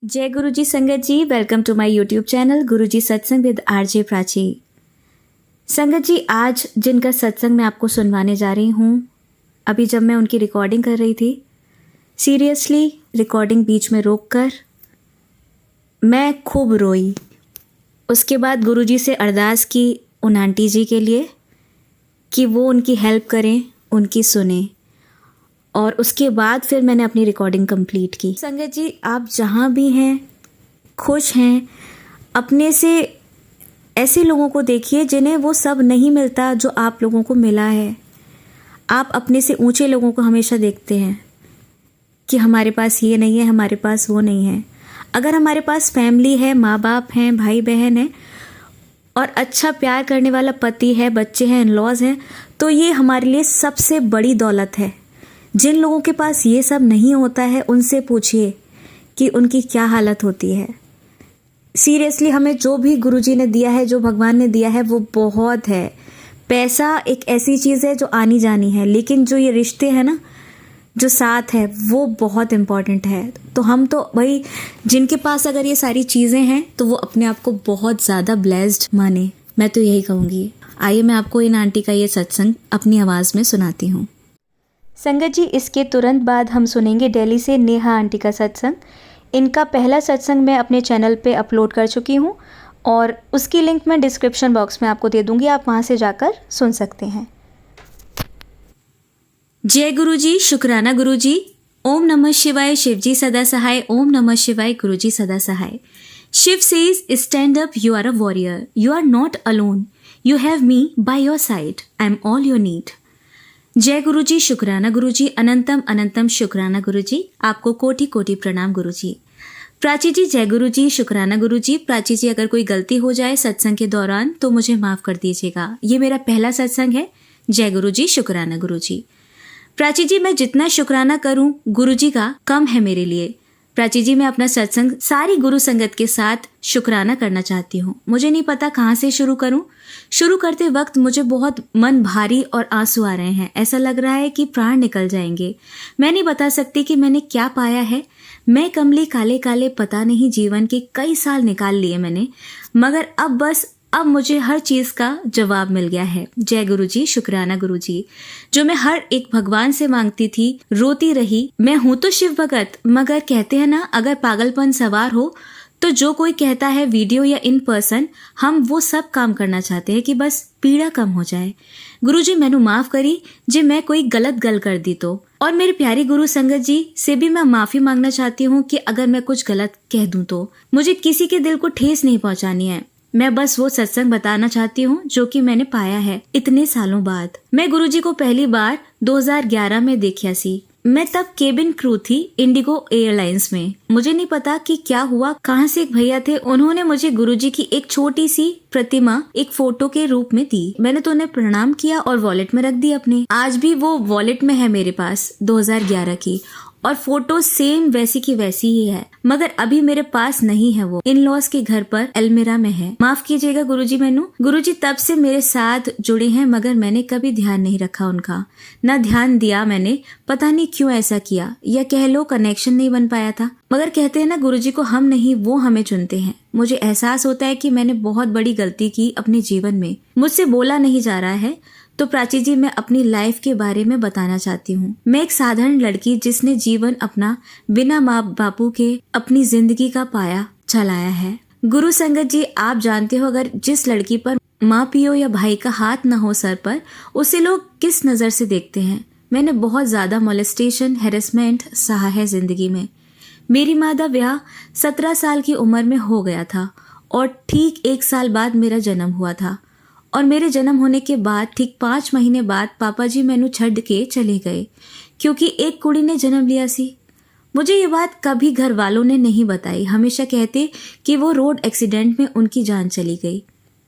जय गुरुजी संगत जी, welcome to my YouTube channel Guruji सत्संग विद आरजे प्राची। संगत जी, आज जिनका सत्संग मैं आपको सुनवाने जा रही हूँ, अभी जब मैं उनकी रिकॉर्डिंग कर रही थी, सीरियसली रिकॉर्डिंग बीच में रोककर मैं खूब रोई। उसके बाद गुरुजी से अरदास की उन आंटी जी के लिए कि वो उनकी हेल्प करें, उनकी सुने, और उसके बाद फिर मैंने अपनी रिकॉर्डिंग कंप्लीट की। संगत जी, आप जहाँ भी हैं, खुश हैं, अपने से ऐसे लोगों को देखिए जिन्हें वो सब नहीं मिलता जो आप लोगों को मिला है। आप अपने से ऊंचे लोगों को हमेशा देखते हैं कि हमारे पास ये नहीं है, हमारे पास वो नहीं है। अगर हमारे पास फैमिली है, माँ बाप हैं, भाई बहन हैं और अच्छा प्यार करने वाला पति है, बच्चे हैं, इन-लॉज हैं, तो ये हमारे लिए सबसे बड़ी दौलत है। जिन लोगों के पास ये सब नहीं होता है, उनसे पूछिए कि उनकी क्या हालत होती है। सीरियसली हमें जो भी गुरुजी ने दिया है, जो भगवान ने दिया है, वो बहुत है। पैसा एक ऐसी चीज़ है जो आनी जानी है, लेकिन जो ये रिश्ते हैं ना, जो साथ है, वो बहुत इम्पॉर्टेंट है। तो हम तो भाई, जिनके पास अगर ये सारी चीज़ें हैं तो वो अपने आप को बहुत ज़्यादा ब्लेस्ड माने, मैं तो यही कहूँगी। आइए मैं आपको इन आंटी का ये सत्संग अपनी आवाज़ में सुनाती हूँ। संगत जी, इसके तुरंत बाद हम सुनेंगे दिल्ली से नेहा आंटी का सत्संग। इनका पहला सत्संग मैं अपने चैनल पे अपलोड कर चुकी हूँ और उसकी लिंक मैं डिस्क्रिप्शन बॉक्स में आपको दे दूँगी, आप वहाँ से जाकर सुन सकते हैं। जय गुरुजी, शुक्राना गुरुजी। ओम नमः शिवाय, शिवजी सदा सहाय। ओम नमः शिवाय, गुरुजी सदा सहाय। Shiva says, stand up, you are a warrior, you are not alone, you have me by your side, I am all your need. जय गुरुजी, शुक्राना गुरुजी, अनंतम अनंतम शुक्राना गुरुजी, आपको कोटि कोटि प्रणाम गुरुजी। प्राची जी, जय गुरुजी, शुक्राना गुरुजी। प्राची जी, अगर कोई गलती हो जाए सत्संग के दौरान तो मुझे माफ़ कर दीजिएगा, ये मेरा पहला सत्संग है। जय गुरुजी, शुक्राना गुरुजी। प्राची जी, मैं जितना शुक्राना करूं गुरुजी का कम है मेरे लिए। प्राची जी, मैं अपना सत्संग सारी गुरु संगत के साथ शुक्राना करना चाहती हूँ। मुझे नहीं पता कहाँ से शुरू करूँ। शुरू करते वक्त मुझे बहुत मन भारी और आंसू आ रहे हैं, ऐसा लग रहा है कि प्राण निकल जाएंगे। मैं नहीं बता सकती कि मैंने क्या पाया है। मैं कमली काले काले पता नहीं जीवन के कई साल निकाल लिए मैंने, मगर अब मुझे हर चीज़ का जवाब मिल गया है। जय गुरुजी, शुक्राना गुरुजी। जो मैं हर एक भगवान से मांगती थी, रोती रही, मैं हूं तो शिव भगत, मगर कहते हैं ना, अगर पागलपन सवार हो तो जो कोई कहता है वीडियो या इन पर्सन, हम वो सब काम करना चाहते हैं कि बस पीड़ा कम हो जाए। गुरुजी, मैनू माफ करी जे मैं कोई गलत गल कर दी तो, और मेरे प्यारी गुरु संगत जी से भी मैं माफी मांगना चाहती हूँ कि अगर मैं कुछ गलत कह दूं तो मुझे किसी के दिल को ठेस नहीं पहुंचानी है। मैं बस वो सत्संग बताना चाहती हूँ जो कि मैंने पाया है इतने सालों बाद। मैं गुरुजी को पहली बार 2011 में देखा सी। मैं तब केबिन क्रू थी इंडिगो एयरलाइंस में। मुझे नहीं पता कि क्या हुआ, कहाँ से एक भैया थे, उन्होंने मुझे गुरुजी की एक छोटी सी प्रतिमा एक फोटो के रूप में दी। मैंने तो उन्हें प्रणाम किया और वॉलेट में रख दी अपने। आज भी वो वॉलेट में है मेरे पास, 2011 की, और फोटो सेम वैसी की वैसी ही है, मगर अभी मेरे पास नहीं है। वो इन-लॉज के घर पर एल्मेरा में है। माफ कीजिएगा गुरुजी मैनू। गुरुजी तब से मेरे साथ जुड़े हैं, मगर मैंने कभी ध्यान नहीं रखा उनका, ना ध्यान दिया मैंने। पता नहीं क्यों ऐसा किया, या कह लो कनेक्शन नहीं बन पाया था। मगर कहते हैं ना, गुरुजी को हम नहीं, वो हमें चुनते हैं। मुझे एहसास होता है कि मैंने बहुत बड़ी गलती की अपने जीवन में, मुझसे बोला नहीं जा रहा है। तो प्राची जी, मैं अपनी लाइफ के बारे में बताना चाहती हूँ। मैं एक साधारण लड़की जिसने जीवन अपना बिना माँ बापू के अपनी जिंदगी का पाया चलाया है। गुरु संगत जी, आप जानते हो, अगर जिस लड़की पर माँ पियो या भाई का हाथ न हो सर पर, उसे लोग किस नज़र से देखते हैं। मैंने बहुत ज़्यादा मोलेस्टेशन, हेरेसमेंट सहा है जिंदगी में। मेरी माँ का ब्याह 17 साल की उम्र में हो गया था और ठीक 1 साल बाद मेरा जन्म हुआ था। और मेरे जन्म होने के बाद ठीक 5 महीने बाद पापा जी मैनू छड़ के चले गए, क्योंकि एक कुड़ी ने जन्म लिया सी। मुझे ये बात कभी घर वालों ने नहीं बताई। हमेशा कहते कि वो रोड एक्सीडेंट में उनकी जान चली गई।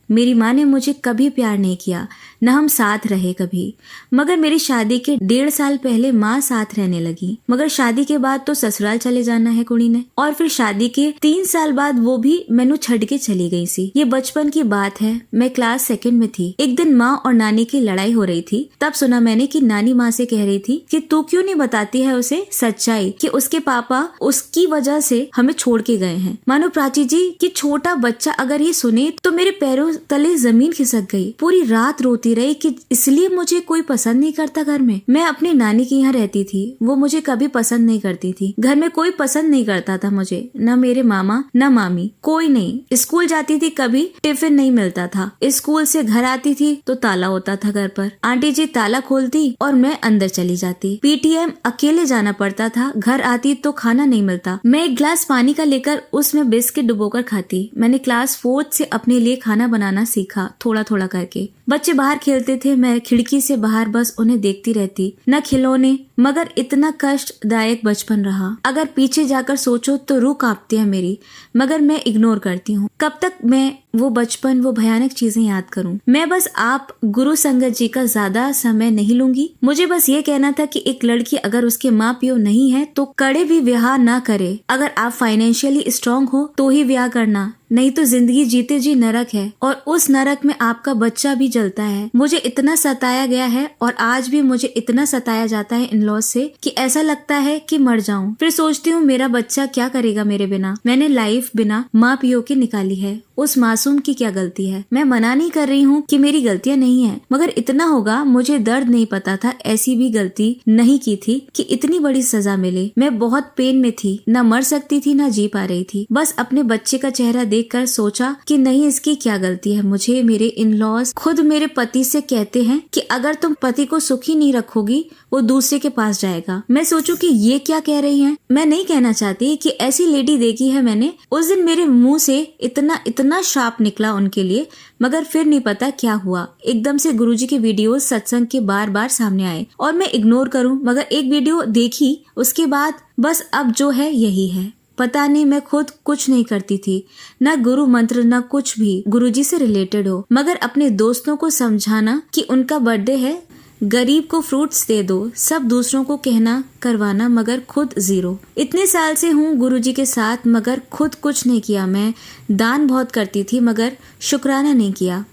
मेरी माँ ने मुझे कभी प्यार नहीं किया, न हम साथ रहे कभी। मगर मेरी शादी के 1.5 साल पहले माँ साथ रहने लगी। मगर शादी के बाद तो ससुराल चले जाना है कुड़ी ने, और फिर शादी के 3 साल बाद वो भी मैनू छड़ के चली गई सी। ये बचपन की बात है, मैं क्लास 2 में थी। एक दिन माँ और नानी की लड़ाई हो रही थी। तब सुना मैंने कि नानी माँ से कह रही थी कि तू क्यों नहीं बताती है उसे सच्चाई कि उसके पापा उसकी वजह से हमें छोड़ के गए हैं। मानो प्राची जी कि छोटा बच्चा अगर ये सुने तो मेरे पैरों तले जमीन खिसक गई। पूरी रात रोती रही कि इसलिए मुझे कोई पसंद नहीं करता घर में। मैं अपनी नानी के यहाँ रहती थी, वो मुझे कभी पसंद नहीं करती थी। घर में कोई पसंद नहीं करता था मुझे, न मेरे मामा न मामी, कोई नहीं। स्कूल जाती थी, कभी टिफिन नहीं मिलता था। स्कूल से घर आती थी तो ताला होता था घर पर। आंटी जी ताला खोलती और मैं अंदर चली जाती। पीटीएम अकेले जाना पड़ता था। घर आती तो खाना नहीं मिलता। मैं एक गिलास पानी का लेकर उसमें बिस्किट डुबोकर खाती। मैंने क्लास 4 से अपने लिए खाना बनाना सीखा, थोड़ा थोड़ा करके। बच्चे बाहर खेलते थे, मैं खिड़की से बाहर बस उन्हें देखती रहती। न खिलौने, मगर इतना कष्टदायक बचपन रहा। अगर पीछे जाकर सोचो तो रूह कांपती है मेरी, मगर मैं इग्नोर करती हूँ। कब तक मैं वो बचपन, वो भयानक चीजें याद करूं। मैं बस आप गुरु संगत जी का ज्यादा समय नहीं लूंगी। मुझे बस ये कहना था कि एक लड़की अगर उसके माँ पियो नहीं है तो कड़े भी ब्याह ना करे। अगर आप फाइनेंशियली स्ट्रांग हो तो ही ब्याह करना, नहीं तो जिंदगी जीते जी नरक है, और उस नरक में आपका बच्चा भी जलता है। मुझे इतना सताया गया है और आज भी मुझे इतना सताया जाता है इन लॉज से कि ऐसा लगता है कि मर जाऊं। फिर सोचती हूँ मेरा बच्चा क्या करेगा मेरे बिना। मैंने लाइफ बिना माँ पियो के निकाली है, उस मासूम की क्या गलती है। मैं मना नहीं कर रही हूँ कि मेरी गलतियाँ नहीं है, मगर इतना होगा मुझे दर्द नहीं पता था, ऐसी भी गलती नहीं की थी कि इतनी बड़ी सजा मिले। मैं बहुत पेन में थी, ना मर सकती थी ना जी पा रही थी। बस अपने बच्चे का चेहरा देखकर सोचा कि नहीं इसकी क्या गलती है। मुझे मेरे इन लॉज खुद मेरे पति से कहते हैं कि अगर तुम पति को सुखी नहीं रखोगी वो दूसरे के पास जाएगा। मैं सोचूं कि ये क्या कह रही हैं। मैं नहीं कहना चाहती कि ऐसी लेडी देखी है मैंने। उस दिन मेरे मुंह से इतना शाप निकला उनके लिए, मगर फिर नहीं पता क्या हुआ। एकदम से गुरुजी के वीडियो सत्संग के बार सामने आए और मैं इग्नोर करूं, मगर एक वीडियो देखी उसके बाद बस अब जो है यही है। पता नहीं मैं खुद कुछ नहीं करती थी, न गुरु मंत्र न कुछ भी गुरुजी से रिलेटेड हो, मगर अपने दोस्तों को समझाना कि उनका बर्थडे है, गरीब को फ्रूट्स दे दो, सब दूसरों को कहना करवाना, मगर खुद जीरो। इतने साल से हूँ गुरुजी के साथ, मगर खुद कुछ नहीं किया। मैं दान बहुत करती थी मगर शुक्राना नहीं किया।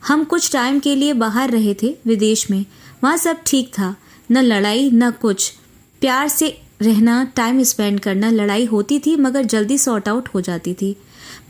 हम कुछ टाइम के लिए बाहर रहे थे विदेश में, वहाँ सब ठीक था, न लड़ाई न कुछ, प्यार से रहना, टाइम स्पेंड करना। लड़ाई होती थी मगर जल्दी सॉर्ट आउट हो जाती थी।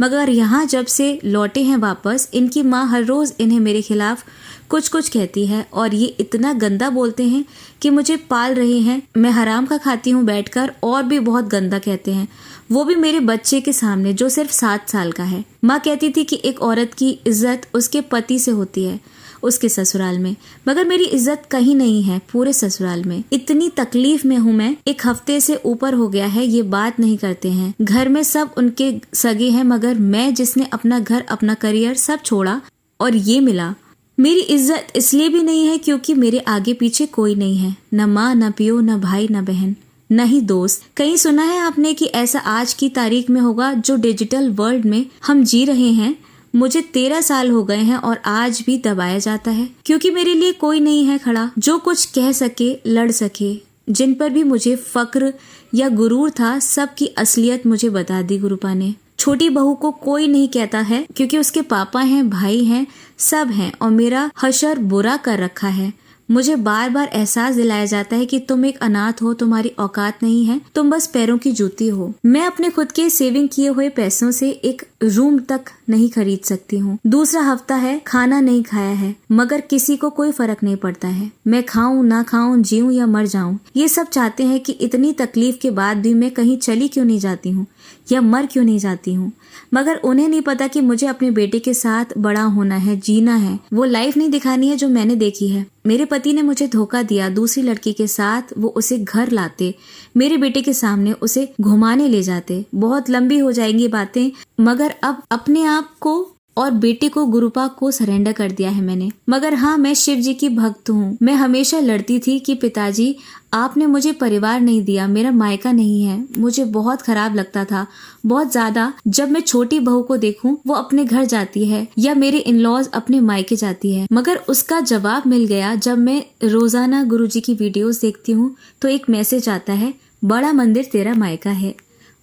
मगर यहाँ जब से लौटे हैं वापस, इनकी माँ हर रोज इन्हें मेरे खिलाफ कुछ कहती है और ये इतना गंदा बोलते हैं कि मुझे पाल रहे हैं, मैं हराम का खाती हूँ बैठकर, और भी बहुत गंदा कहते हैं, वो भी मेरे बच्चे के सामने जो सिर्फ 7 साल का है। माँ कहती थी कि एक औरत की इज्जत उसके पति से होती है, उसके ससुराल में, मगर मेरी इज्जत कहीं नहीं है पूरे ससुराल में। इतनी तकलीफ में हूँ मैं, 1 हफ्ते से ऊपर हो गया है, ये बात नहीं करते हैं। घर में सब उनके सगे हैं, मगर मैं जिसने अपना घर अपना करियर सब छोड़ा और ये मिला। मेरी इज्जत इसलिए भी नहीं है क्योंकि मेरे आगे पीछे कोई नहीं है, न माँ न पियो न भाई न बहन न ही दोस्त। कहीं सुना है आपने कि ऐसा आज की तारीख में होगा जो डिजिटल वर्ल्ड में हम जी रहे हैं। मुझे 13 साल हो गए हैं और आज भी दबाया जाता है क्योंकि मेरे लिए कोई नहीं है खड़ा जो कुछ कह सके, लड़ सके। जिन पर भी मुझे फक्र या गुरूर था, सबकी असलियत मुझे बता दी गुरुपा ने। छोटी बहू को कोई नहीं कहता है क्योंकि उसके पापा हैं, भाई हैं, सब हैं, और मेरा हशर बुरा कर रखा है। मुझे बार बार एहसास दिलाया जाता है कि तुम एक अनाथ हो, तुम्हारी औकात नहीं है, तुम बस पैरों की जूती हो। मैं अपने खुद के सेविंग किए हुए पैसों से एक रूम तक नहीं खरीद सकती हूँ। दूसरा हफ्ता है, खाना नहीं खाया है, मगर किसी को कोई फर्क नहीं पड़ता है। मैं खाऊं ना खाऊं, जीऊं या मर जाऊं, ये सब चाहते हैं कि इतनी तकलीफ के बाद भी मैं कहीं चली क्यों नहीं जाती हूँ या मर क्यों नहीं जाती हूँ। मगर उन्हें नहीं पता कि मुझे अपने बेटे के साथ बड़ा होना है, जीना है, वो लाइफ नहीं दिखानी है जो मैंने देखी है। मेरे पति ने मुझे धोखा दिया, दूसरी लड़की के साथ वो उसे घर लाते, मेरे बेटे के सामने उसे घुमाने ले जाते। बहुत लंबी हो जाएंगी बातें, मगर अब अपने आप को और बेटे को गुरुपा को सरेंडर कर दिया है मैंने। मगर हाँ, मैं शिव जी की भक्त हूँ। मैं हमेशा लड़ती थी कि पिताजी आपने मुझे परिवार नहीं दिया, मेरा मायका नहीं है। मुझे बहुत खराब लगता था, बहुत ज्यादा, जब मैं छोटी बहू को देखूं वो अपने घर जाती है या मेरे इन लॉज अपने मायके जाती है। मगर उसका जवाब मिल गया जब मैं रोजाना गुरुजी की वीडियोस देखती हूँ तो एक मैसेज आता है, बड़ा मंदिर तेरा मायका है,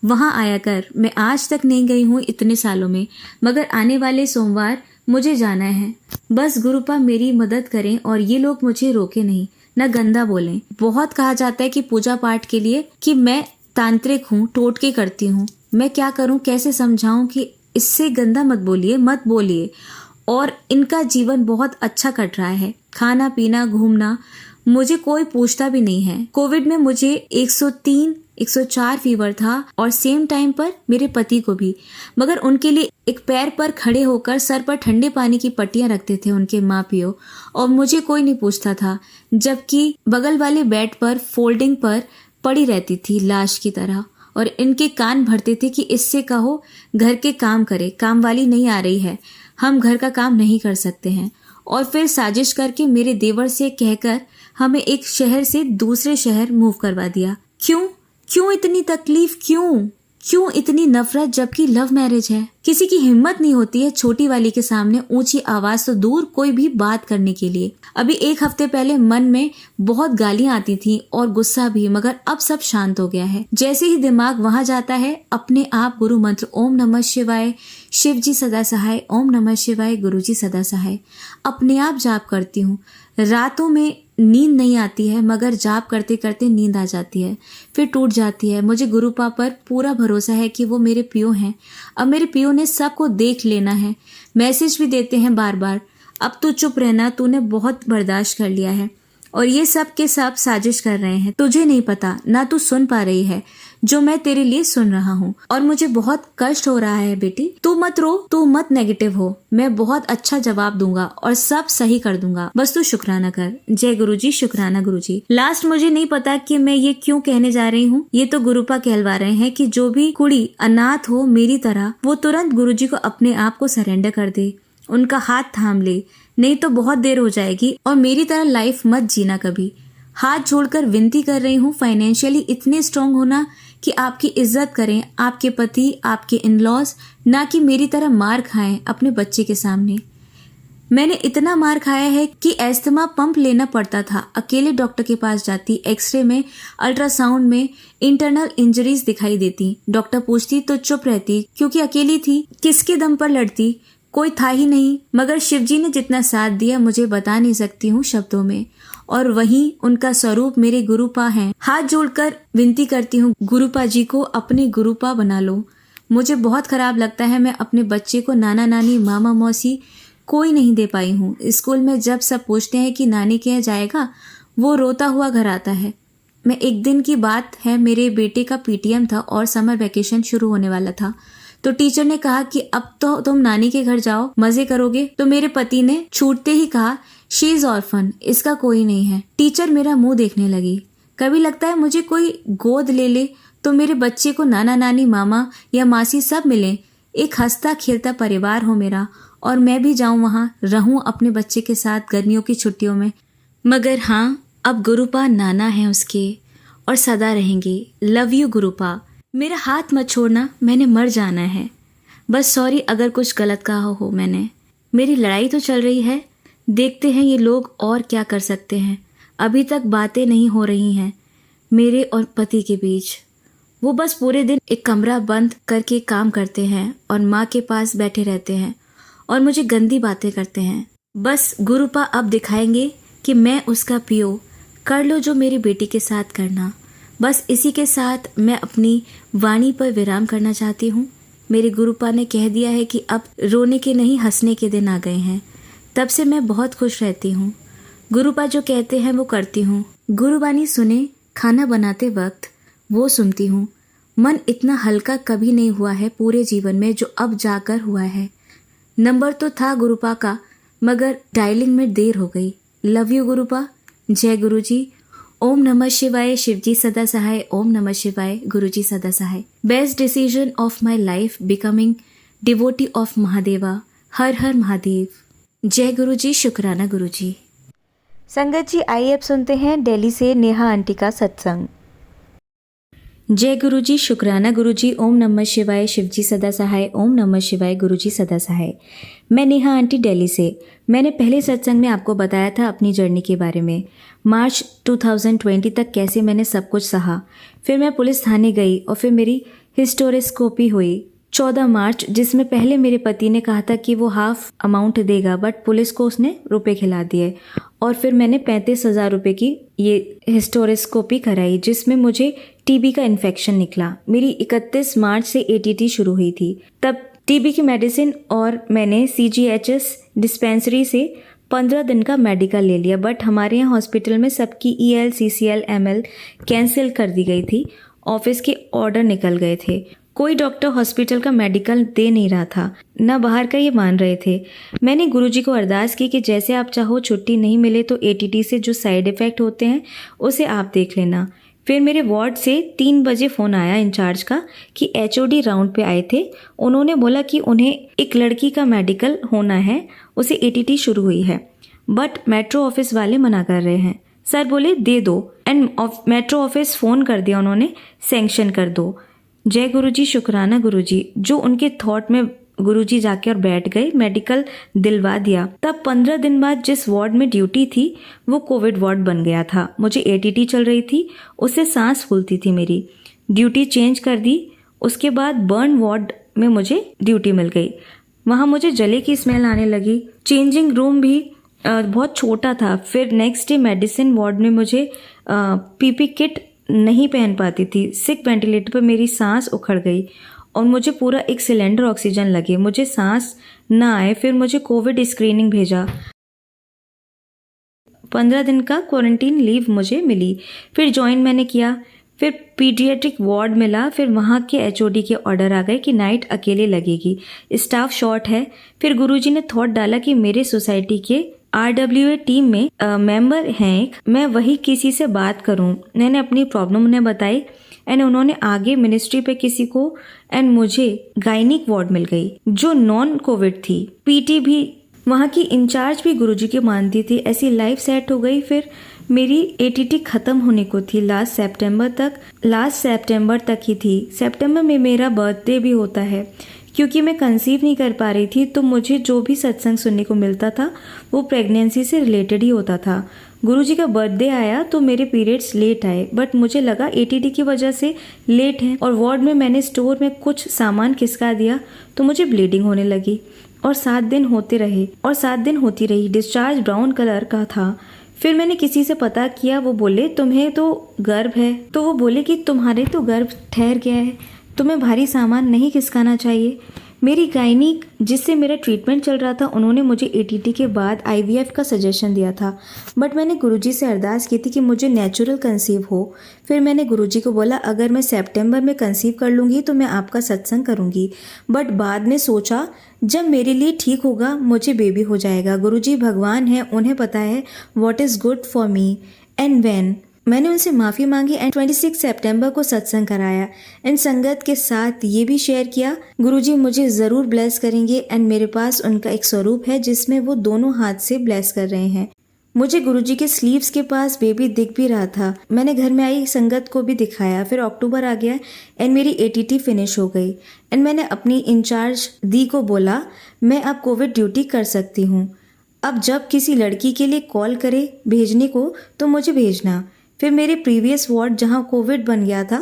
वहाँ आया कर। मैं आज तक नहीं गई हूँ इतने सालों में, मगर आने वाले सोमवार मुझे जाना है। बस गुरुपा मेरी मदद करें और ये लोग मुझे रोके नहीं, न गंदा बोलें। बहुत कहा जाता है कि पूजा पाठ के लिए कि मैं तांत्रिक हूँ, टोटके करती हूँ। मैं क्या करूँ, कैसे समझाऊं कि इससे गंदा मत बोलिए। और इनका जीवन बहुत अच्छा कट रहा है, खाना पीना घूमना, मुझे कोई पूछता भी नहीं है। कोविड में मुझे 103 104 फीवर था और सेम टाइम पर मेरे पति को भी, मगर उनके लिए एक पैर पर खड़े होकर सर पर ठंडे पानी की पट्टियां रखते थे उनके माँ पियो, और मुझे कोई नहीं पूछता था। जबकि बगल वाले बेड पर फोल्डिंग पर पड़ी रहती थी लाश की तरह, और इनके कान भरते थे कि इससे कहो घर के काम करे, काम वाली नहीं आ रही है, हम घर का काम नहीं कर सकते हैं। और फिर साजिश करके मेरे देवर से कहकर हमें एक शहर से दूसरे शहर मूव करवा दिया। क्यों इतनी तकलीफ, क्यों इतनी नफरत, जबकि लव मैरिज है। किसी की हिम्मत नहीं होती है छोटी वाली के सामने ऊंची आवाज तो दूर कोई भी बात करने के लिए। अभी 1 हफ्ते पहले मन में बहुत गालियां आती थी और गुस्सा भी, मगर अब सब शांत हो गया है। जैसे ही दिमाग वहां जाता है, अपने आप गुरु मंत्र ओम नमः शिवाय शिव जी सदा सहाय, ओम नमः शिवाय गुरु जी सदा सहाय अपने आप जाप करती हूँ। रातों में नींद नहीं आती है, मगर जाप करते करते नींद आ जाती है, फिर टूट जाती है। मुझे गुरुपा पर पूरा भरोसा है कि वो मेरे पियो हैं। अब मेरे पियो ने सबको देख लेना है, मैसेज भी देते हैं बार बार, अब तू चुप रहना, तूने बहुत बर्दाश्त कर लिया है। और ये सब के सब साजिश कर रहे हैं, तुझे नहीं पता, ना तू सुन पा रही है जो मैं तेरे लिए सुन रहा हूँ, और मुझे बहुत कष्ट हो रहा है बेटी। तू मत रो, तू मत नेगेटिव हो, मैं बहुत अच्छा जवाब दूंगा और सब सही कर दूंगा, बस तू शुक्राना कर। जय गुरुजी, शुक्राना गुरुजी। लास्ट मुझे नहीं पता कि मैं ये क्यों कहने जा रही हूँ, ये तो गुरुपा कहलवा रहे हैं कि जो भी कुड़ी अनाथ हो मेरी तरह, वो तुरंत गुरुजी को अपने आप को सरेंडर कर दे, उनका हाथ थाम ले, नहीं तो बहुत देर हो जाएगी। और मेरी तरह लाइफ मत जीना कभी। हाथ जोड़कर विनती कर रही हूँ, फाइनेंशियली इतने स्ट्रांग होना कि आपकी इज्जत करें आपके पति, आपके इन-लॉज, ना कि मेरी तरह मार खाएं अपने बच्चे के सामने। मैंने इतना मार खाया है कि एस्थमा पंप लेना पड़ता था, अकेले डॉक्टर के पास जाती, एक्सरे में, अल्ट्रासाउंड में इंटरनल इंजरीज दिखाई देती, डॉक्टर पूछती तो चुप रहती क्योंकि अकेली थी, किसके दम पर लड़ती, कोई था ही नहीं। मगर शिवजी ने जितना साथ दिया मुझे बता नहीं सकती हूँ शब्दों में, और वहीं उनका स्वरूप मेरे गुरुपा हैं। हाथ जोड़कर विनती करती हूँ, गुरुपा जी को अपने गुरुपा बना लो। मुझे बहुत खराब लगता है, मैं अपने बच्चे को नाना नानी मामा मौसी कोई नहीं दे पाई हूँ। स्कूल में जब सब पूछते हैं कि नानी के यहाँ जाएगा, वो रोता हुआ घर आता है। मैं एक दिन की बात है, मेरे बेटे का पीटीएम था और समर वेकेशन शुरू होने वाला था, तो टीचर ने कहा कि अब तो तुम नानी के घर जाओ, मजे करोगे। तो मेरे पति ने छूटते ही कहा, शी इज ऑर्फन, इसका कोई नहीं है। टीचर मेरा मुंह देखने लगी। कभी लगता है मुझे कोई गोद ले ले तो मेरे बच्चे को नाना नानी मामा या मासी सब मिले, एक हंसता खेलता परिवार हो मेरा, और मैं भी जाऊं वहां, रहूं अपने बच्चे के साथ गर्मियों की छुट्टियों में। मगर हाँ, अब गुरुपा नाना है उसके और सदा रहेंगे। लव यू गुरुपा, मेरा हाथ मत छोड़ना, मैंने मर जाना है। बस सॉरी अगर कुछ गलत कहा हो मैंने। मेरी लड़ाई तो चल रही है, देखते हैं ये लोग और क्या कर सकते हैं। अभी तक बातें नहीं हो रही हैं मेरे और पति के बीच। वो बस पूरे दिन एक कमरा बंद करके काम करते हैं और माँ के पास बैठे रहते हैं और मुझे गंदी बातें करते हैं। बस गुरुपा अब दिखाएंगे कि मैं उसका पियो, कर लो जो मेरी बेटी के साथ करना। बस इसी के साथ मैं अपनी वाणी पर विराम करना चाहती हूँ। मेरे गुरुपा ने कह दिया है कि अब रोने के नहीं हंसने के दिन आ गए हैं। तब से मैं बहुत खुश रहती हूँ। गुरुपा जो कहते हैं वो करती हूँ। गुरुवाणी सुने खाना बनाते वक्त वो सुनती हूँ। मन इतना हल्का कभी नहीं हुआ है पूरे जीवन में जो अब जाकर हुआ है। नंबर तो था गुरुपा का, मगर डायलिंग में देर हो गई। Love you गुरुपा। जय गुरुजी। ओम नमः शिवाय शिवजी सदा सहाय, ओम नमः शिवाय गुरुजी सदा सहाय। Best decision of my life becoming devotee of Mahadeva. हर हर महादेव। जय गुरु जी, शुक्राना गुरु जी। संगत जी, आइए अब सुनते हैं दिल्ली से नेहा आंटी का सत्संग। जय गुरु जी, शुक्राना गुरु जी। ओम नमः शिवाय, शिवजी सदा सहाय। ओम नमः शिवाय, गुरु जी सदा सहाय। मैं नेहा आंटी दिल्ली से। मैंने पहले सत्संग में आपको बताया था अपनी जर्नी के बारे में। मार्च 2020 तक कैसे मैंने सब कुछ सहा। फिर मैं पुलिस थाने गई और फिर मेरी हिस्टोरिस्कोपी हुई 14 मार्च, जिसमें पहले मेरे पति ने कहा था कि वो हाफ अमाउंट देगा, बट पुलिस को उसने रुपए खिला दिए। और फिर मैंने 35,000 रुपये की ये हिस्टोरिस्कोपी कराई, जिसमें मुझे टीबी का इन्फेक्शन निकला। मेरी 31 मार्च से एटीटी शुरू हुई थी। तब टीबी की मेडिसिन और मैंने CGHS डिस्पेंसरी से 15 दिन का मेडिकल ले लिया, बट हमारे यहाँ हॉस्पिटल में सबकी EL, CCL, ML कैंसिल कर दी गई थी। ऑफिस के ऑर्डर निकल गए थे। कोई डॉक्टर हॉस्पिटल का मेडिकल दे नहीं रहा था, ना बाहर का ये मान रहे थे। मैंने गुरुजी को अरदास की कि जैसे आप चाहो, छुट्टी नहीं मिले तो ATT से जो साइड इफ़ेक्ट होते हैं उसे आप देख लेना। फिर मेरे वार्ड से 3 बजे फ़ोन आया इंचार्ज का कि HOD राउंड पे आए थे। उन्होंने बोला कि उन्हें एक लड़की का मेडिकल होना है, उसे ATT शुरू हुई है, बट मेट्रो ऑफिस वाले मना कर रहे हैं। सर बोले दे दो, एंड मेट्रो ऑफिस फ़ोन कर दिया उन्होंने, सेंक्शन कर दो। जय गुरुजी, शुक्राना गुरुजी। जो उनके थॉट में गुरुजी जाके और बैठ गए, मेडिकल दिलवा दिया। तब 15 दिन बाद जिस वार्ड में ड्यूटी थी वो कोविड वार्ड बन गया था। मुझे ATT चल रही थी, उससे सांस फूलती थी मेरी। ड्यूटी चेंज कर दी। उसके बाद बर्न वार्ड में मुझे ड्यूटी मिल गई। वहाँ मुझे जले की स्मेल आने लगी। चेंजिंग रूम भी बहुत छोटा था। फिर नेक्स्ट डे मेडिसिन वार्ड में मुझे PP किट नहीं पहन पाती थी। सिक वेंटिलेटर पर मेरी सांस उखड़ गई और मुझे पूरा 1 सिलेंडर ऑक्सीजन लगे, मुझे सांस ना आए। फिर मुझे कोविड स्क्रीनिंग भेजा। 15 दिन का क्वारंटीन लीव मुझे मिली। फिर ज्वाइन मैंने किया। फिर पीडियाट्रिक वार्ड मिला। फिर वहाँ के HOD के ऑर्डर आ गए कि नाइट अकेले लगेगी, स्टाफ शॉर्ट है। फिर गुरुजी ने थॉट डाला कि मेरे सोसाइटी के RWA टीम में मेंबर हैं एक, मैं वही किसी से बात करूं। मैंने अपनी प्रॉब्लम उन्हें बताई एंड उन्होंने आगे मिनिस्ट्री पे किसी को, एंड मुझे गायनिक वार्ड मिल गई जो नॉन कोविड थी। PT भी वहाँ की इंचार्ज भी गुरुजी की मानती थी। ऐसी लाइफ सेट हो गई। फिर मेरी ATT खत्म होने को थी लास्ट सितंबर तक ही थी। सितंबर में मेरा बर्थडे भी होता है। क्योंकि मैं कंसीव नहीं कर पा रही थी तो मुझे जो भी सत्संग सुनने को मिलता था वो प्रेगनेंसी से रिलेटेड ही होता था। गुरुजी का बर्थडे आया तो मेरे पीरियड्स लेट आए, बट मुझे लगा ATT की वजह से लेट है। और वार्ड में मैंने स्टोर में कुछ सामान खिसका दिया तो मुझे ब्लीडिंग होने लगी और 7 दिन होती रही। डिस्चार्ज ब्राउन कलर का था। फिर मैंने किसी से पता किया, वो बोले तुम्हें तो गर्भ है। तो वो बोले कि तुम्हारे तो गर्भ ठहर गया है, तुम्हें भारी सामान नहीं खिसकाना चाहिए। मेरी गायनिक जिससे मेरा ट्रीटमेंट चल रहा था, उन्होंने मुझे ATT के बाद IVF का सजेशन दिया था, बट मैंने गुरुजी से अरदास की थी कि मुझे नेचुरल कंसीव हो। फिर मैंने गुरुजी को बोला अगर मैं सितंबर में कंसीव कर लूँगी तो मैं आपका सत्संग करूँगी, बट बाद में सोचा जब मेरे लिए ठीक होगा मुझे बेबी हो जाएगा। गुरुजी भगवान है, उन्हें पता है what is good for me and when. मैंने उनसे माफ़ी मांगी एंड 26 सितंबर को सत्संग कराया एंड संगत के साथ ये भी शेयर किया गुरुजी मुझे ज़रूर ब्लेस करेंगे एंड मेरे पास उनका एक स्वरूप है जिसमें वो दोनों हाथ से ब्लेस कर रहे हैं। मुझे गुरुजी के स्लीव्स के पास बेबी दिख भी रहा था। मैंने घर में आई संगत को भी दिखाया। फिर अक्टूबर आ गया एंड मेरी ATT फिनिश हो गई एंड मैंने अपनी इंचार्ज दी को बोला मैं अब कोविड ड्यूटी कर सकती हूँ। अब जब किसी लड़की के लिए कॉल करे भेजने को तो मुझे भेजना। फिर मेरे प्रीवियस वार्ड जहाँ कोविड बन गया था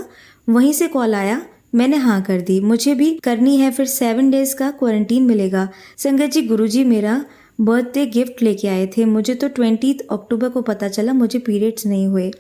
वहीं से कॉल आया, मैंने हाँ कर दी, मुझे भी करनी है। फिर 7 डेज का क्वारंटीन मिलेगा। संगत जी गुरुजी मेरा बर्थडे गिफ्ट लेके आए थे। मुझे तो 20 अक्टूबर को पता चला मुझे पीरियड्स नहीं हुए।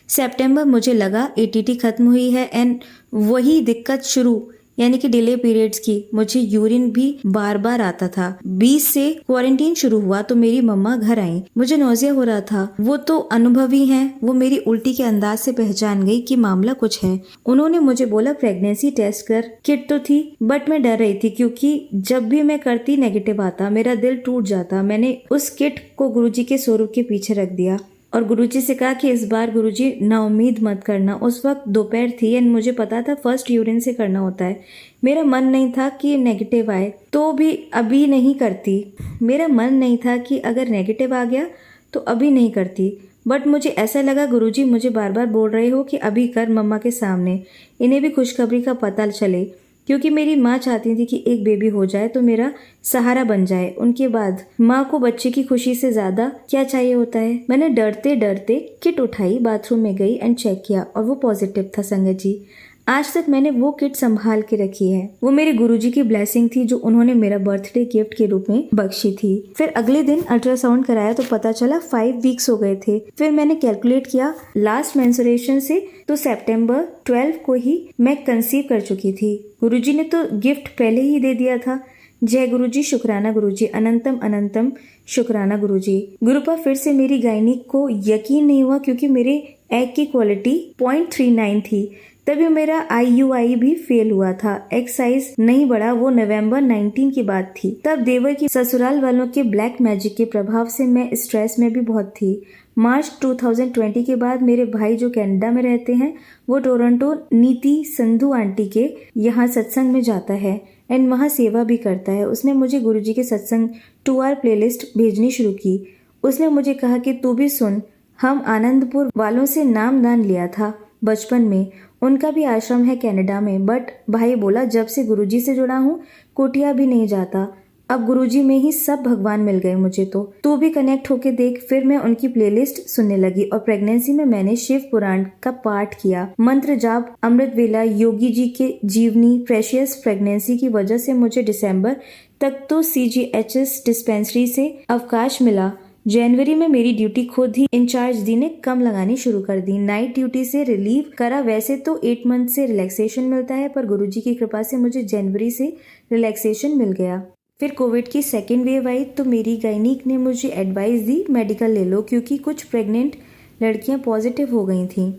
सितंबर मुझे लगा ATT खत्म हुई है एंड वही दिक्कत शुरू, यानी कि डिले पीरियड्स की। मुझे यूरिन भी बार बार आता था। 20 से क्वारंटीन शुरू हुआ तो मेरी मम्मा घर आई। मुझे नौजिया हो रहा था। वो तो अनुभवी हैं, वो मेरी उल्टी के अंदाज से पहचान गई कि मामला कुछ है। उन्होंने मुझे बोला प्रेगनेंसी टेस्ट कर। किट तो थी बट मैं डर रही थी क्योंकि जब भी मैं करती नेगेटिव आता, मेरा दिल टूट जाता। मैंने उस किट को गुरुजी के स्वरूप के पीछे रख दिया। और गुरुजी से कहा कि इस बार गुरुजी नाउम्मीद मत करना। उस वक्त दोपहर थी एंड मुझे पता था फर्स्ट यूरिन से करना होता है। मेरा मन नहीं था कि नेगेटिव आए तो भी अभी नहीं करती। मेरा मन नहीं था कि अगर नेगेटिव आ गया तो अभी नहीं करती, बट मुझे ऐसा लगा गुरुजी मुझे बार बार बोल रहे हो कि अभी कर, मम्मा के सामने, इन्हें भी खुशखबरी का पता चले, क्योंकि मेरी माँ चाहती थी कि एक बेबी हो जाए तो मेरा सहारा बन जाए। उनके बाद माँ को बच्चे की खुशी से ज्यादा क्या चाहिए होता है। मैंने डरते डरते किट उठाई, बाथरूम में गई एंड चेक किया और वो पॉजिटिव था। संगत जी, आज तक मैंने वो किट संभाल के रखी है। वो मेरे गुरुजी की ब्लेसिंग थी जो उन्होंने मेरा बर्थडे गिफ्ट के रूप में बख्शी थी। फिर अगले दिन अल्ट्रासाउंड कराया तो पता चला 5 वीक्स हो गए थे। फिर मैंने कैलकुलेट किया लास्ट मेंस्ट्रुएशन से तो सितंबर 12 को ही मैं कंसीव कर चुकी थी। गुरुजी ने तो गिफ्ट पहले ही दे दिया था। जय गुरुजी, शुक्राना गुरुजी, अनंतम अनंतम शुक्राना गुरुजी। गुरुपा फिर से मेरी गायनिक को यकीन नहीं हुआ क्योंकि मेरे एग की क्वालिटी 0.39 थी। तभी मेरा IUI भी फेल हुआ था। एग साइज नहीं बढ़ा। वो नवंबर 19 की बात थी। तब देवर की ससुराल वालों के ब्लैक मैजिक के प्रभाव से मैं स्ट्रेस में भी बहुत थी। मार्च 2020 के बाद मेरे भाई जो कनाडा में रहते हैं वो टोरंटो नीति संधू आंटी के यहाँ सत्संग में जाता है एंड वहाँ सेवा भी करता है। उसने मुझे गुरुजी के सत्संग 2 प्लेलिस्ट भेजनी शुरू की। उसने मुझे कहा कि तू भी सुन, हम आनंदपुर वालों से नाम दान लिया था बचपन में। उनका भी आश्रम है कनाडा में, बट भाई बोला जब से गुरुजी से जुड़ा हूँ कुटिया भी नहीं जाता। अब गुरुजी में ही सब भगवान मिल गए मुझे। तो तू भी कनेक्ट होके देख। फिर मैं उनकी प्लेलिस्ट सुनने लगी और प्रेगनेंसी में मैंने शिव पुराण का पाठ किया, मंत्र जाप, अमृत वेला, योगी जी के जीवनी। प्रेशियस प्रेगनेंसी की वजह से मुझे दिसंबर तक तो CGHS डिस्पेंसरी से अवकाश मिला। जनवरी में मेरी ड्यूटी खुद ही इंचार्ज दी ने कम लगानी शुरू कर दी। नाइट ड्यूटी से रिलीव करा। वैसे तो 8 मंथ से रिलैक्सेशन मिलता है, पर गुरुजी की कृपा से मुझे जनवरी से रिलैक्सेशन मिल गया। फिर कोविड की सेकेंड वेव आई तो मेरी गायनिक ने मुझे एडवाइस दी मेडिकल ले लो, क्योंकि कुछ प्रेग्नेंट लड़कियां पॉजिटिव हो गई थी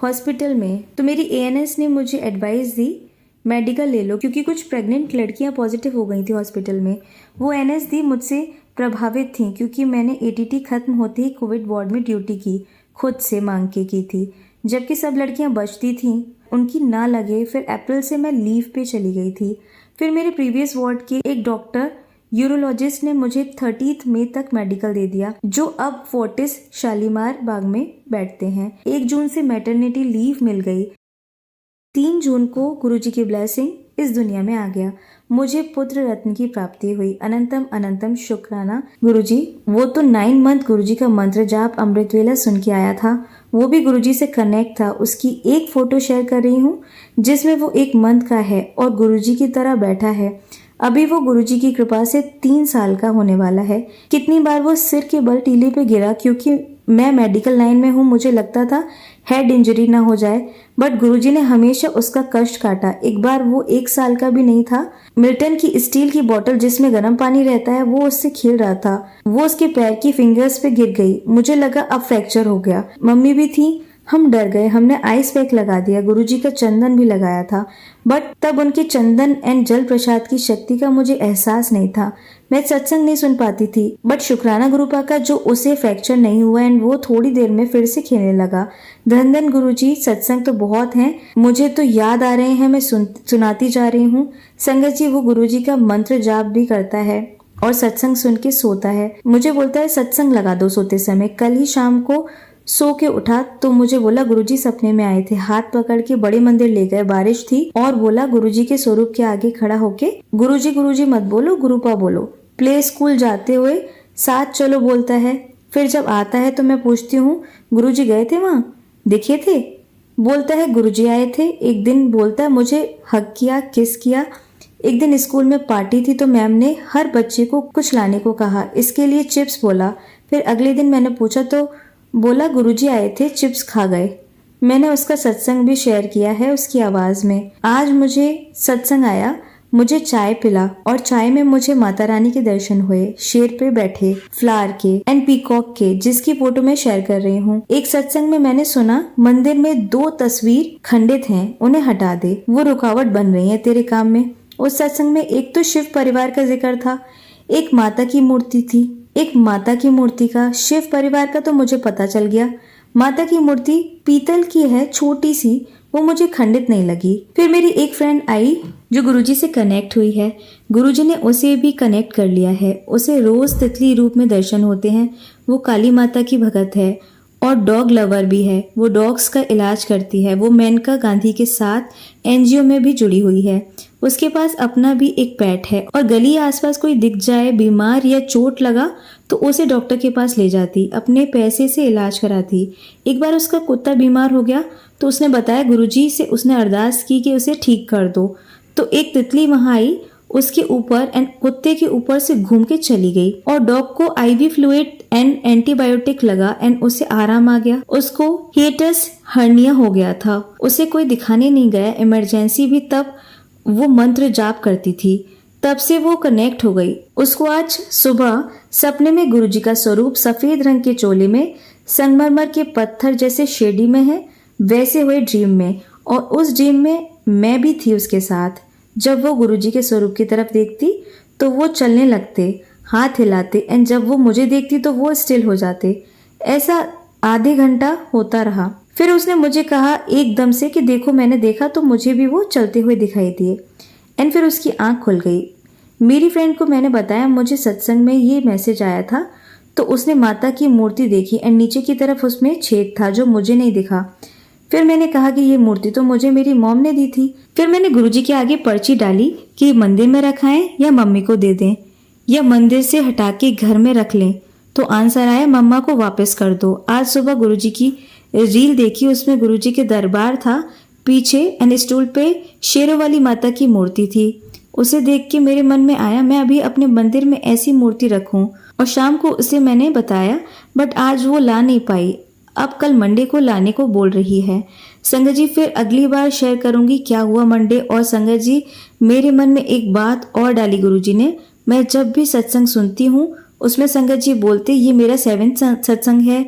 हॉस्पिटल में। तो मेरी ANS ने मुझे एडवाइस दी मेडिकल ले लो, क्योंकि कुछ प्रेग्नेंट लड़कियां पॉजिटिव हो गई थी हॉस्पिटल में। वो NS दी मुझसे प्रभावित थी क्योंकि मैंने ATT खत्म होते ही कोविड वार्ड में ड्यूटी की, खुद से मांग के की थी, जबकि सब लड़कियां बचती थीं, उनकी ना लगे। फिर अप्रैल से मैं लीव पे चली गई थी। फिर मेरे प्रीवियस वार्ड के एक डॉक्टर यूरोलॉजिस्ट ने मुझे 30 मई तक मेडिकल दे दिया, जो अब फोर्टिस शालीमार बाग में बैठते हैं। 1 जून से मैटरनिटी लीव मिल गई। 3 जून को गुरुजी की ब्लेसिंग इस दुनिया में आ गया। मुझे पुत्र रत्न की प्राप्ति हुई। अनंतम अनंतम शुक्राना गुरुजी। वो तो 9 मंथ गुरुजी का मंत्र जाप अमृत वेला सुन के आया था। वो भी गुरुजी से कनेक्ट था। उसकी एक फोटो शेयर कर रही हूँ जिसमें वो 1 मंथ का है और गुरुजी की तरह बैठा है। अभी वो गुरुजी की कृपा से 3 साल का होने वाला है। कितनी बार वो सिर के बल टीले पे गिरा, क्योंकि मैं मेडिकल लाइन में हूँ, मुझे लगता था हेड इंजरी ना हो जाए, बट गुरुजी ने हमेशा उसका कष्ट काटा। एक बार वो 1 साल का भी नहीं था। मिल्टन की स्टील की बोतल जिसमें गर्म पानी रहता है वो उससे खेल रहा था। वो उसके पैर की फिंगर्स पे गिर गई। मुझे लगा अब फ्रैक्चर हो गया। मम्मी भी थी। हम डर गए। हमने आइस पैक लगा दिया। गुरुजी का चंदन भी लगाया था, बट तब उनके चंदन एंड जल प्रसाद की शक्ति का मुझे एहसास नहीं था। मैं सत्संग नहीं सुन पाती थी, बट शुक्राना गुरुपा का जो उसे फ्रैक्चर नहीं हुआ एंड वो थोड़ी देर में फिर से खेलने लगा। धन धन गुरुजी, सत्संग तो बहुत हैं, मुझे तो याद आ रहे हैं, मैं सुनाती जा रही हूँ। संगत जी, वो गुरुजी का मंत्र जाप भी करता है और सत्संग सुन के सोता है। मुझे बोलता है सत्संग लगा दो सोते समय। कल ही शाम को सो के उठा तो मुझे बोला गुरुजी सपने में आए थे, हाथ पकड़ के बड़े मंदिर ले गए, बारिश थी, और बोला गुरुजी के स्वरूप के आगे खड़ा होके गुरुजी गुरुजी मत बोलो, गुरुपा बोलो। प्ले स्कूल जाते हुए साथ चलो बोलता है। फिर जब आता है तो मैं पूछती हूँ गुरुजी गए थे वहाँ, दिखे थे? बोलता है गुरुजी आए थे। एक दिन बोलता है मुझे हक किया, किस किया। एक दिन स्कूल में पार्टी थी तो मैम ने हर बच्चे को कुछ लाने को कहा, इसके लिए चिप्स बोला। फिर अगले दिन मैंने पूछा तो बोला गुरुजी आए थे, चिप्स खा गए। मैंने उसका सत्संग भी शेयर किया है उसकी आवाज में। आज मुझे सत्संग आया, मुझे चाय पिला और चाय में मुझे माता रानी के दर्शन हुए, शेर पे बैठे, फ्लावर के एंड पीकॉक के, जिसकी फोटो मैं शेयर कर रही हूँ। एक सत्संग में मैंने सुना मंदिर में 2 तस्वीर खंडित हैं, उन्हें हटा दे, वो रुकावट बन रही है तेरे काम में। उस सत्संग में एक तो शिव परिवार का जिक्र था, एक माता की मूर्ति थी। एक माता की मूर्ति का, शिव परिवार का तो मुझे पता चल गया। माता की मूर्ति पीतल की है, छोटी सी, वो मुझे खंडित नहीं लगी। फिर मेरी एक फ्रेंड आई जो गुरुजी से कनेक्ट हुई है। गुरुजी ने उसे भी कनेक्ट कर लिया है। उसे रोज तितली रूप में दर्शन होते हैं। वो काली माता की भगत है और डॉग लवर भी है। वो डॉग्स का इलाज करती है। वो मेनका गांधी के साथ एनजीओ में भी जुड़ी हुई है। उसके पास अपना भी एक पेट है और गली आसपास कोई दिख जाए बीमार या चोट लगा तो उसे डॉक्टर के पास ले जाती, अपने पैसे से इलाज कराती। एक बार उसका कुत्ता बीमार हो गया तो उसने बताया, गुरुजी से उसने अरदास की कि उसे ठीक कर दो। तो एक तितली वहां आई, उसके ऊपर एंड कुत्ते के ऊपर से घूम के चली गई और डॉग को आईवी फ्लूइड एंड एंटीबायोटिक लगा एंड उसे आराम आ गया। उसको हिएटस हर्निया हो गया था। उसे कोई दिखाने नहीं गया, इमरजेंसी भी तब वो मंत्र जाप करती थी। तब से वो कनेक्ट हो गई। उसको आज सुबह सपने में गुरुजी का स्वरूप सफेद रंग के चोले में, संगमरमर के पत्थर जैसे शेडी में है, वैसे हुए ड्रीम में। और उस ड्रीम में मैं भी थी उसके साथ। जब वो गुरुजी के स्वरूप की तरफ देखती तो वो चलने लगते, हाथ हिलाते, एंड जब वो मुझे देखती तो वो स्टिल हो जाते। ऐसा आधे घंटा होता रहा। फिर उसने मुझे कहा एकदम से कि देखो मैंने देखा, तो मुझे भी वो चलते हुए दिखाई दिए एंड फिर उसकी आंख खुल गई। मेरी फ्रेंड को मैंने बताया मुझे सत्संग में ये मैसेज आया था, तो उसने माता की मूर्ति देखी एंड नीचे की तरफ उसमें छेद था जो मुझे नहीं दिखा। फिर मैंने कहा कि ये मूर्ति तो मुझे मेरी मॉम ने दी थी। फिर मैंने गुरुजी के आगे पर्ची डाली कि मंदिर में रखाएं या मम्मी को दे दें या मंदिर से हटा के घर में रख लें। तो आंसर आया, मम्मा को वापस कर दो। आज सुबह गुरुजी की रील देखी, उसमें गुरुजी के दरबार था, पीछे एंड स्टूल पे शेरों वाली माता की मूर्ति थी। उसे देख के मेरे मन में आया मैं अभी अपने मंदिर में ऐसी मूर्ति रखूं, और शाम को उसे मैंने बताया, बट आज वो ला नहीं पाई। अब कल मंडे को लाने को बोल रही है। संगत जी फिर अगली बार शेयर करूंगी क्या हुआ मंडे। और संगत जी मेरे मन में एक बात और डाली गुरुजी ने, मैं जब भी सत्संग सुनती हूँ उसमें संगत जी बोलते ये मेरा 7th सत्संग है,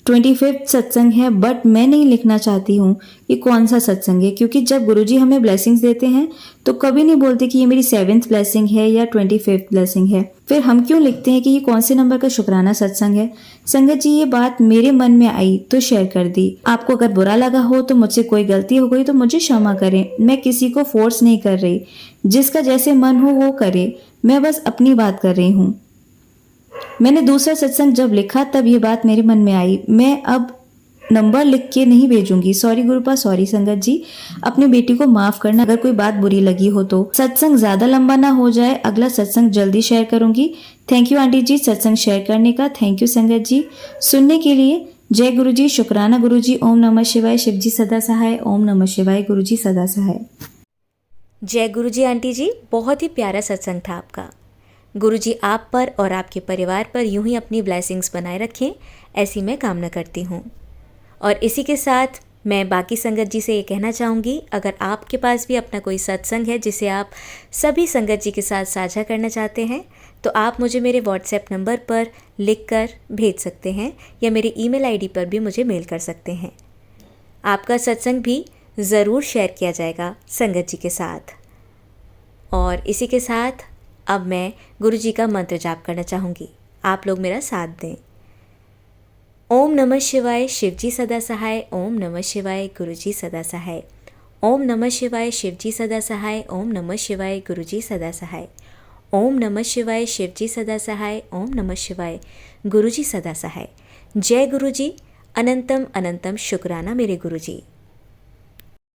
25th सत्संग है, बट मैं नहीं लिखना चाहती हूँ कि कौन सा सत्संग है, क्योंकि जब गुरुजी हमें ब्लेसिंग्स देते हैं तो कभी नहीं बोलते कि ये मेरी 7th ब्लेसिंग है या 25th ब्लेसिंग है। फिर हम क्यों लिखते हैं कि ये कौन से नंबर का शुक्राना सत्संग है। संगत जी ये बात मेरे मन में आई तो शेयर कर दी। आपको अगर बुरा लगा हो तो मुझसे कोई गलती हो गई तो मुझे क्षमा करें। मैं किसी को फोर्स नहीं कर रही, जिसका जैसे मन हो वो करे, मैं बस अपनी बात कर रही हूँ। मैंने दूसरा सत्संग जब लिखा तब ये बात मेरे मन में आई, मैं अब नंबर लिख के नहीं भेजूंगी। सॉरी गुरुपा, सॉरी संगत जी, अपनी बेटी को माफ करना अगर कोई बात बुरी लगी हो तो। सत्संग ज्यादा लंबा ना हो जाए, अगला सत्संग जल्दी शेयर करूंगी। थैंक यू आंटी जी सत्संग शेयर करने का। थैंक यू संगत जी सुनने के लिए। जय गुरु जी, शुक्राना गुरु जी। ओम नमः शिवाय, शिव जी सदा सहाय। ओम नमः शिवाय, गुरु जी सदा सहाय। जय गुरु जी आंटी जी, बहुत ही प्यारा सत्संग था आपका। गुरु जी आप पर और आपके परिवार पर यूं ही अपनी ब्लेसिंग्स बनाए रखें, ऐसी मैं कामना करती हूँ। और इसी के साथ मैं बाकी संगत जी से ये कहना चाहूँगी, अगर आपके पास भी अपना कोई सत्संग है जिसे आप सभी संगत जी के साथ साझा करना चाहते हैं तो आप मुझे मेरे व्हाट्सएप नंबर पर लिख कर भेज सकते हैं या मेरी ईमेल आईडी पर भी मुझे मेल कर सकते हैं। आपका सत्संग भी ज़रूर शेयर किया जाएगा संगत जी के साथ। और इसी के साथ अब मैं गुरु जी का मंत्र जाप करना चाहूँगी, आप लोग मेरा साथ दें। ओम नमः शिवाय, शिव जी सदा सहाय। ओम नमः शिवाय, गुरु जी सदा सहाय। ओम नमः शिवाय, शिव जी सदा सहाय। ओम नमः शिवाय, गुरु जी सदा सहाय। ओम नमः शिवाय, शिव जी सदा सहाय। ओम नमः शिवाय, गुरु जी सदा सहाय। जय गुरु जी, अनंतम अनंतम शुक्राना मेरे गुरु जी।